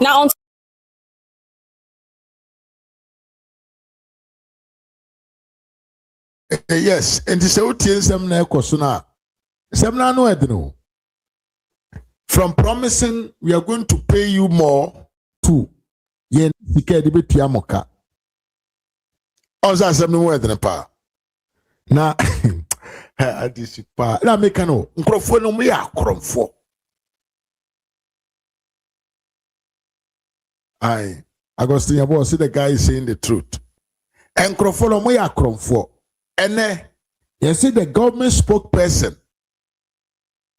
na on yes and the sauti nsem na ekoso na nsem na no edno from promising we are going to pay you more to yen sika de betua moka oza nsem no edno pa na adisipa na meka no nkrofo no mo ya akromfo Agostino Yabo, see the guy saying the truth. And Crofolo Moya Cromfo. And you see the government spokesperson,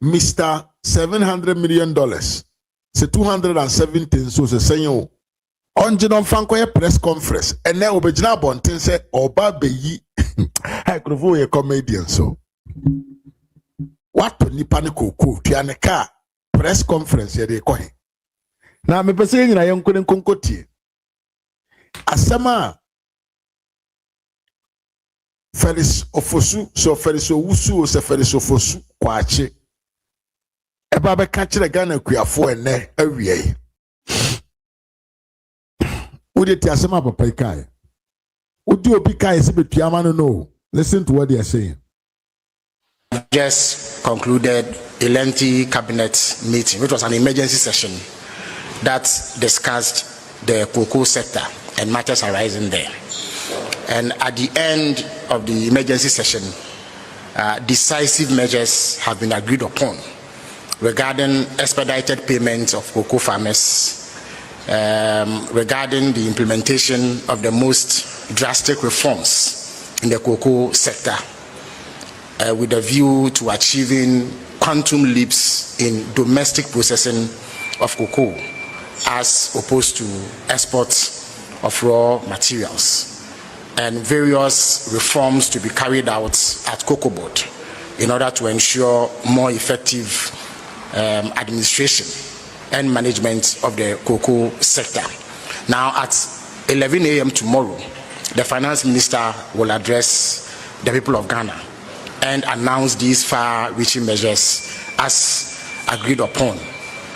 Mr. $700 million. Say 217, so say saying, on Jidon Franco press conference. And then Obejina Bontin say, Oba Beyi, I Crofo a comedian. So, what to Nipaniko Ku, Tianeka press conference, yeah, they call him. Now, me saying na yon couldn't concoti. Asama Felis Ofosu, so Felis Owusu, so Felis Ofosu, Quache. A baba catch the gun and queer for and ne a way. Would it Asama Papai? Would you be Kai Sibit Piamano? No, listen to what they are saying. Just concluded a lengthy cabinet meeting, which was an emergency session that discussed the cocoa sector and matters arising there. And at the end of the emergency session, decisive measures have been agreed upon regarding expedited payments of cocoa farmers, regarding the implementation of the most drastic reforms in the cocoa sector, with a view to achieving quantum leaps in domestic processing of cocoa, as opposed to exports of raw materials, and various reforms to be carried out at Cocoa Board in order to ensure more effective administration and management of the cocoa sector. Now, at 11 a.m. tomorrow, the Finance Minister will address the people of Ghana and announce these far-reaching measures as agreed upon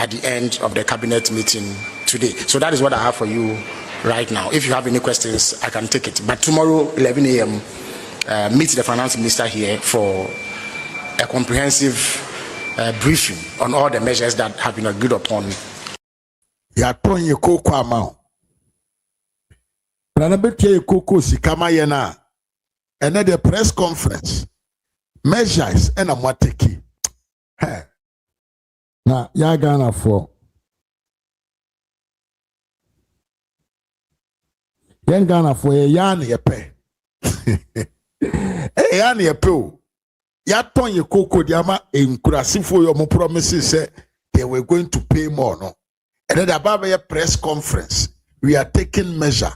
at the end of the cabinet meeting today. So that is what I have for you right now. If you have any questions, I can take it. But tomorrow, 11 a.m., meet the finance minister here for a comprehensive briefing on all the measures that have been agreed upon. Yatonye koko amount. Pranabete koko sikama yena. And then the press conference measures and a mwateki. Hey. Na ya Ghana for. Yen Ghana for ye yan ye pe. Eh yan ye pe o. Yatonye koko diama enkurasifo yo mo promises say they were going to pay more no. And then above a press conference, we are taking measure.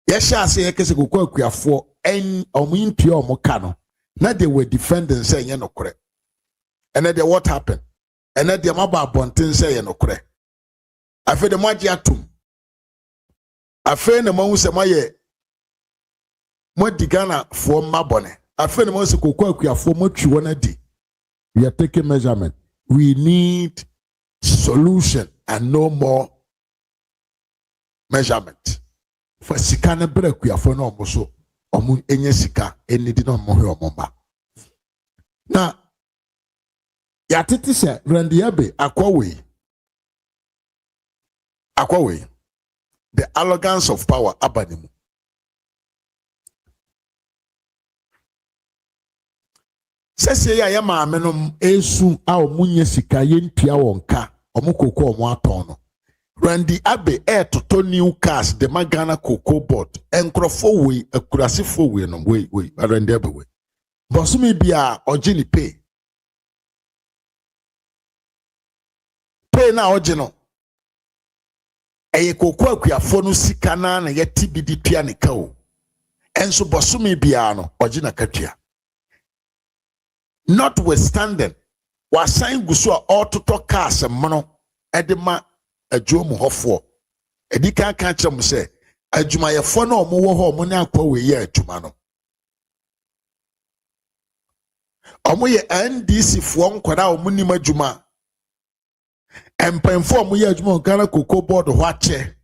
Yes, I say, because we are for any pure mokano. Now they were defending saying, you know, correct. And then what happened? And then the Maba Bontin say, you know, correct. I feel the Majiatum. I feel the Mousa Maye Modigana for Mabone. I feel the most we are for much you wanna do. We are taking measurement. We need solution and no more measurement. For sikana break we are for no so omu enye sika eni di no mo he omba. Na ya tete se randiabe akwawe the arrogance of power abanimu. Sese ya maame no esu a omunye sika yentua wonka omukoko omu no. Randy Abe toto new cars the Magana Cocoa Board enkrofo we akurasifo we no we Randy Abe we. Bosumi bia ojini pay na ojino. Eye kokwa akuafo no sika na yeti bidi tua ne ka o. Enso bosumi bia no ojina katua. Notwithstanding, was saying Gusua all to talk cars and mono, Edema, a Jomo Hoffo. Edika catch him say, a Jumaya Fono, Moho, Monaco, we ye Jumano. Omoye NDC form Quada Munima Juma. And Penform we Jmo Ghana Cocoa Board Watche.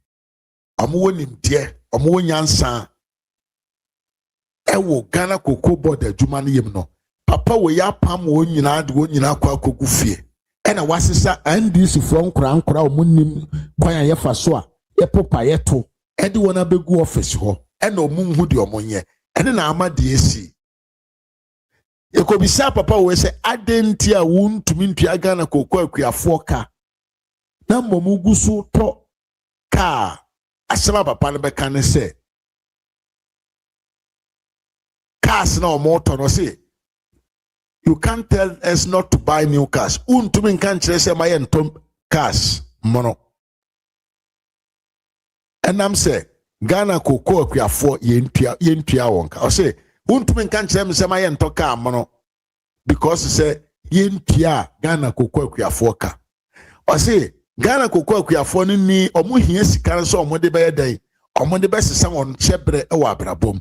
Amoanim dear, Amoyansa. Ewo Ghana Cocoa Board the Jumani Yemno. Papa we ya pam wo nyina kwa kokufie ena wasesa NDC from nkra omunim kwan ye fa so a ye popa ye to e de wona begu office ho ena omunhu de omonye ene na ama de esi ekobisa papa we se adenti a wuntumi ntua Ghana kokko akuafo ka na momugu so to ka asema papa ne beka ne se cars na omoto no se. You can't tell us not to buy new cars. Untumin can't say my entom cars mono. And I'm say Ghana Cocoa for yentia wonka. I say untumin can't say my ento car mono because say yentia Ghana Cocoa for car. I say Ghana Cocoa for ni omu hie sika so omo de be day. Omo de be sesa won chebre e wa brabom.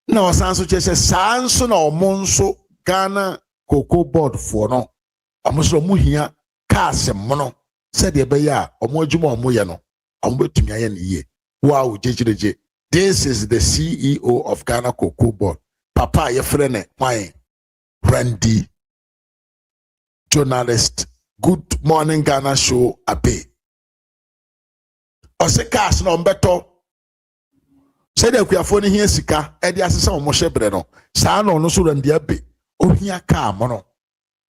Na osanso che say sanso na omo nso Ghana Cocoa Board for no. Amuso muhia cars mono. Said the beya omo adwuma omo ye no. Omo betumi aye ne ye. Wow, jejeje. This is the CEO of Ghana Cocoa Board. Papa ye frene why Randy journalist. Good morning Ghana show abe. Ose cars no mbeto. Said the kuafo ni hia sika e de asesa omo hyebre no. Saa no so Randy abe. Ohia ka mono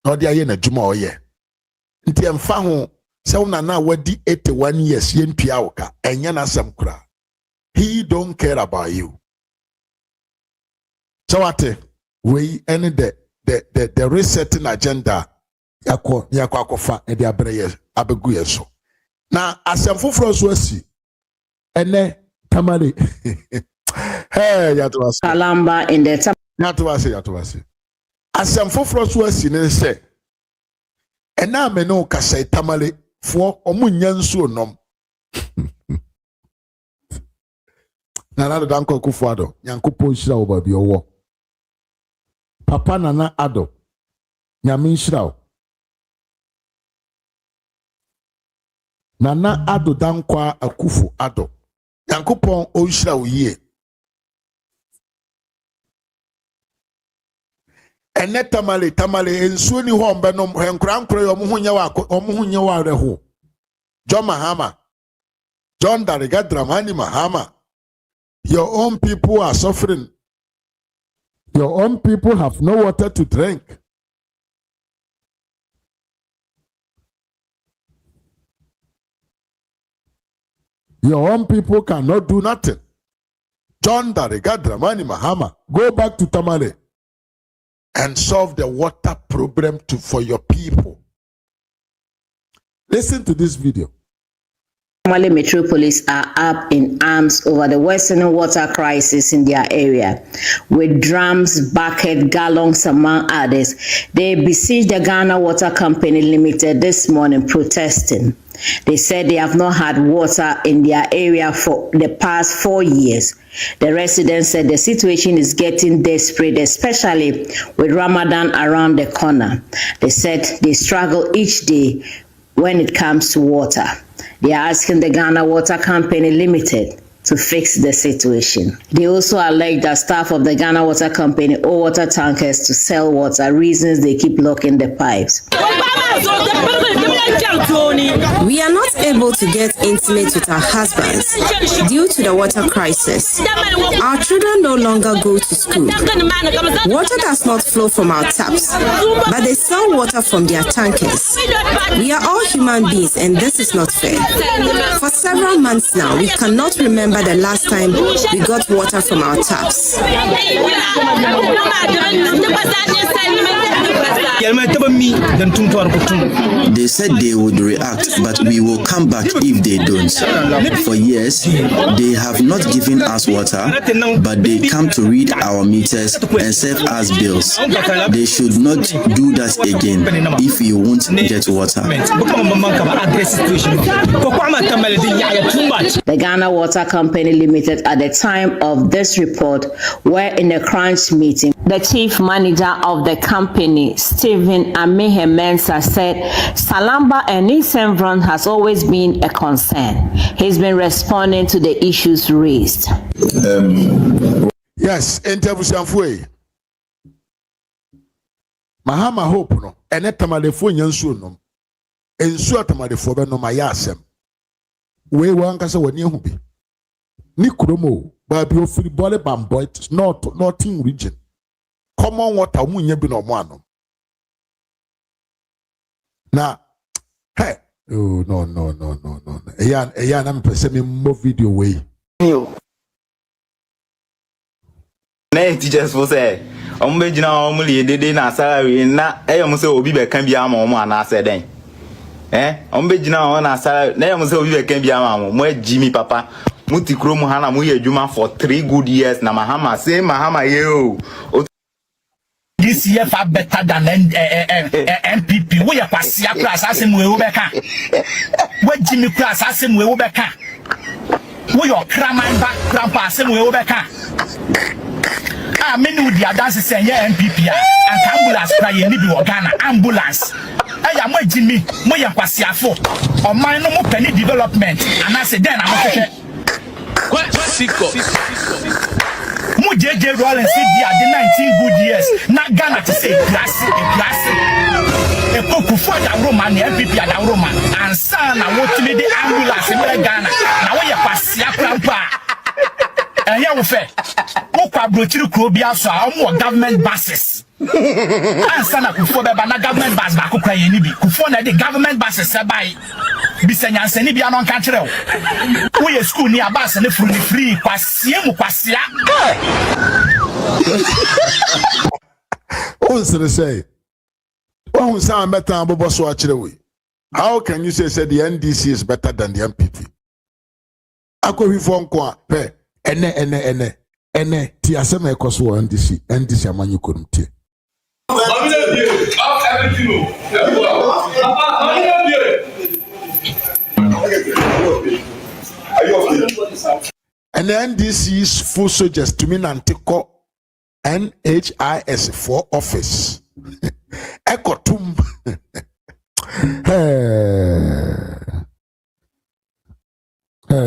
no de aye na dwuma oye nti emfa ho se wona na wadi 81 years yentua woka enya na asem kura. He don't care about you. So what we any the resetting agenda yakwa akofa e de abreye abegu yeso na asem foforo so asi ene tamale hey yatwas Kalamba in the yatwas asem foforo so asi ne se ena me no kasa tamale fo omunya nsuo nom nana danko kufuado nyankopon hira wo ba bi owo papa nana ado nyame hira wo Nana Ado Dankwa Akufu Ado. Yankopon Oishra Uye. Ene tamale ensuo ni ho mbe no henkurankura omuhunya wa reho. John Mahama. John Dariga Dramani Mahama. Your own people are suffering. Your own people have no water to drink. Your own people cannot do nothing. John Dariga Dramani Mahama. Go back to Tamale and solve the water problem for your people. Listen to this video. Tamale Metropolis are up in arms over the worsening water crisis in their area. With drums, buckets, gallons, among others, they besieged the Ghana Water Company Limited this morning protesting. They said they have not had water in their area for the past 4 years. The residents said the situation is getting desperate, especially with Ramadan around the corner. They said they struggle each day when it comes to water. They are asking the Ghana Water Company Limited to fix the situation. They also allege that staff of the Ghana Water Company owe water tankers to sell water, reasons they keep locking the pipes. We are not able to get intimate with our husbands due to the water crisis. Our children no longer go to school. Water does not flow from our taps, but they sell water from their tankers. We are all human beings and this is not fair. For several months now, we cannot remember the last time we got water from our taps. They said they would react, but we will come back if they don't. For years, they have not given us water, but they come to read our meters and serve us bills. They should not do that again if you won't get water. The Ghana Water Company Limited at the time of this report were in a crunch meeting. The chief manager of the company, Stephen Amehemensa, said Salamba and Nisemvron has always been a concern. He's been responding to the issues raised. Yes, interview Mahama hope no, ene tamalefo nyansuo no. Ensuo tamalefo be no mayasem. We wankasa wani hu bi. Ni kuromo ba bi ofiri bole bamboy it northern region. Common water munye bi no mo anom. Na hey, oh no. Eya na mpese me mo video we. Na teachers for say ombe jina omuli dede na salary na eyom se obi be kan bia ma omo ana se den. Ombe jina o na salary na eyom se obi be kan bia ma mo Jimmy papa muti krom ha na mo ye adwuma for 3 good years na Mahama say Mahama ye o. This year far better than MPP. We are Pasia class as in Webeka. What Jimmy class as in Webeka. We are Kraman back, Grandpa, same Webeka. Many with the dance say MPP and ambulance crying Libya Ghana ambulance. I am with Jimmy, Moya Pasia for or my no more penny development. And I said, then I'm okay. What JJ Rollins said the 19 good years. Not Ghana to say classic. A cook for the Roman, the MPP at the Roman, and son, I want to be the ambulance in Ghana. Now we are Pasia Grandpa. And here we fair. Oka Brochiru Krobia, so more government buses. And son, I could for the government bus back. Kufona the government buses by Bisanya Senibia non country. We a school near bus and free. Pasia. What's to say? One sound better than Bobo Swatch. How can you say the NDC is better than the MPP? I could be phone call. Ene ti asema ekoso NDC amanyu komite. And the NDC's full soldiers to me nantiko NHIS for office. Ekotum. Hey,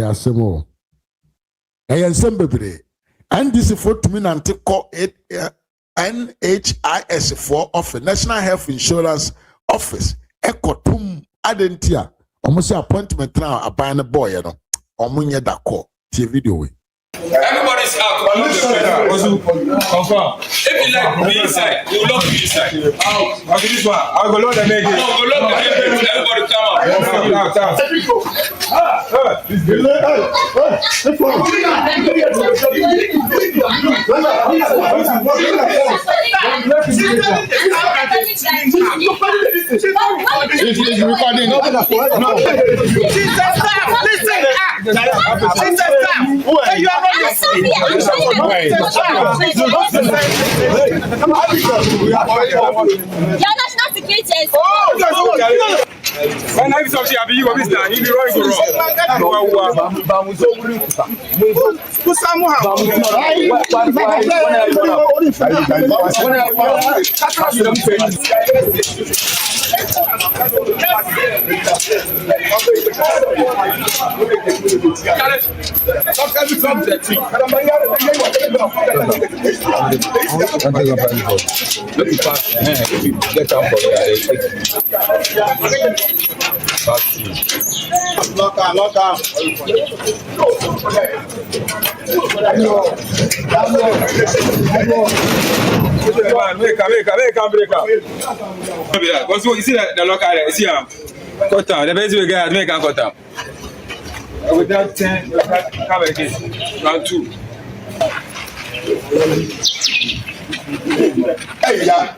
Asemo. Hey, Assemble. And this is for to me and to call it NHIS for Office, National Health Insurance Office. Ekotum Adentia. Almost appointment now, a buying a boy, you know. Omunya da call. See video. Everybody's out. Confirm. If you like be inside, you will not be inside. I'll do this one. I'll go load the make it. No, go load the make it. Everybody come out. Your national security. When I saw you, you will be wrong. You see the local area, see him. Cut down. The best we get, make him cut down. Without 10, come again. Round 2. Hey, yeah.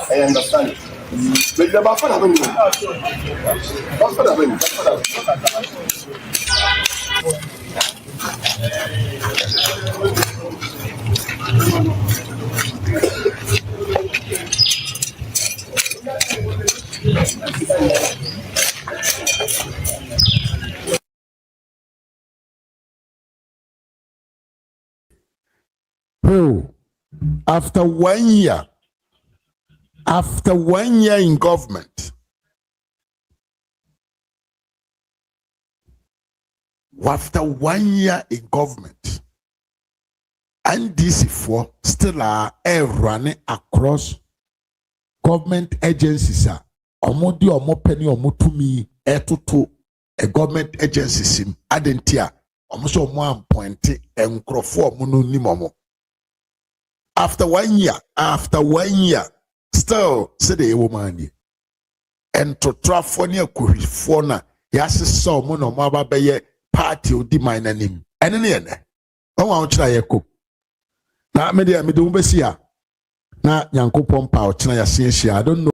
I understand. But the Bafana after 1 year, in government, and this for still are running across government agencies. Omodi omopeni omotumi etoto a government agencies in adentia omoso omo appointed enkrofo omo ni momo. After 1 year, still say the woman and to trafonia kurifona yasi saw mono mababeye party odi mine name. And in the end, oh, I'll try a cook. Now, media, me do besia. Na Yanko Pompa or China, I don't know.